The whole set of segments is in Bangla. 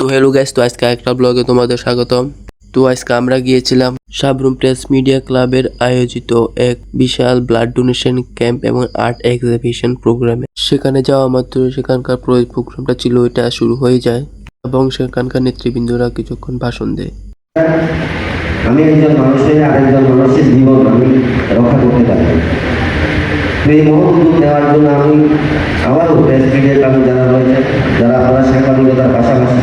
তো হ্যালো গাইস, তো আজকে একটা ব্লগে তোমাদের স্বাগতম। তো আজকে আমরা গিয়েছিলাম সাবরুম প্রেস মিডিয়া ক্লাবের আয়োজিত এক বিশাল ব্লাড ডোনেশন ক্যাম্প এবং আর্ট এক্সিবিশন প্রোগ্রামে। সেখানে যাওয়া মাত্র সেখানকার প্রোগ্রামটা ছিল এটা শুরু হয়ে যায় এবং সেখানকার নেতৃবৃন্দরা কিছুক্ষণ ভাষণ দেয়। আমি একজন মানুষের আরেকজন মানুষের জীবন আমি রক্ষা করতে চাই। এই মহৎ উদ্যোগ নেওয়ার জন্য আমি আবারও প্রেস মিডিয়া ক্লাবে যারা রয়েছে, যারা আপনারা সাংবাদিকতার পাশাপাশি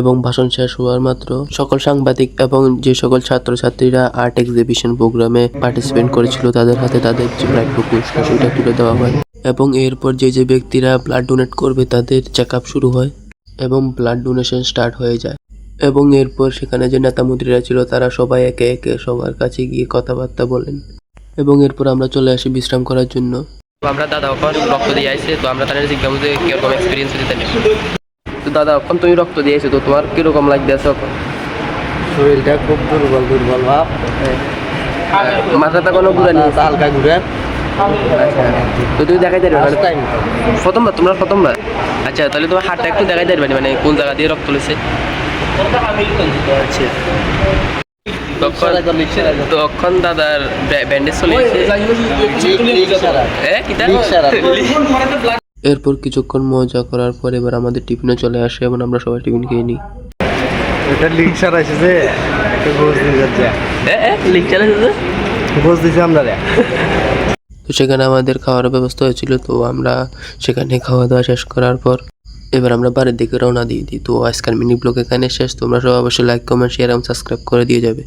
এবং ভাষণ শেষ হওয়ার মাত্র সকল সাংবাদিক এবং যে সকল ছাত্রছাত্রীরা আর্ট এক্সিবিশন প্রোগ্রামে পার্টিসিপেট করেছিল তাদের হাতে তাদের যে প্রাপ্য পুরস্কার সেটা তুলে দেওয়া হয় এবং এরপর যে ব্যক্তিরা ব্লাড ডোনেট করবে তাদের চেক আপ শুরু হয় এবং ব্লাড ডোনেশন স্টার্ট হয়ে যায়। এবং এরপর সেখানে যে নেতা মন্ত্রীরা ছিল তারা সবাই একে একে সবার কাছে গিয়ে কথাবার্তা বলেন এবং এরপর আমরা চলে আসি বিশ্রাম করার জন্য। আমরা দাদা ওখানে রক্ত দিয়ে আসছে, তো আমরা তাদের জিজ্ঞাসা যে কিরকম এক্সপিরিয়েন্স হয়েছে। তো দাদা এখন তুমি রক্ত দিয়েছো, তো তোমার কিরকম লাগতেছে? এখন শরীরটা খুব দুর্বল ভাব, মাথাটা কোনো ঘুরে নিয়ে হালকা ঘুরে। তো তুমি দেখাই দেবে প্রথমবার? তোমরা প্রথমবার? আচ্ছা, তাহলে তোমার হাতটা একটু দেখাই দেবে মানে কোন জায়গা দিয়ে রক্ত লেছে? আচ্ছা, তখন দাদার ব্যান্ডেজ চলে এরপর কিছুক্ষণ মজা করার পর এবার আমাদের টিফিনে চলে আসে এবং আমরা সবাই টিফিন খেয়ে নিই। তো সেখানে আমাদের খাওয়ার ব্যবস্থা হয়েছিল, তো আমরা সেখানে খাওয়া দাওয়া শেষ করার পর এবার আমরা বাড়ির দিকে রওনা দিয়ে দিই। তো আজকের মিনি ব্লগ এখানে শেষ। তোমরা সবাই অবশ্যই লাইক, কমেন্ট, শেয়ার এবং সাবস্ক্রাইব করে দিয়ে যাবে।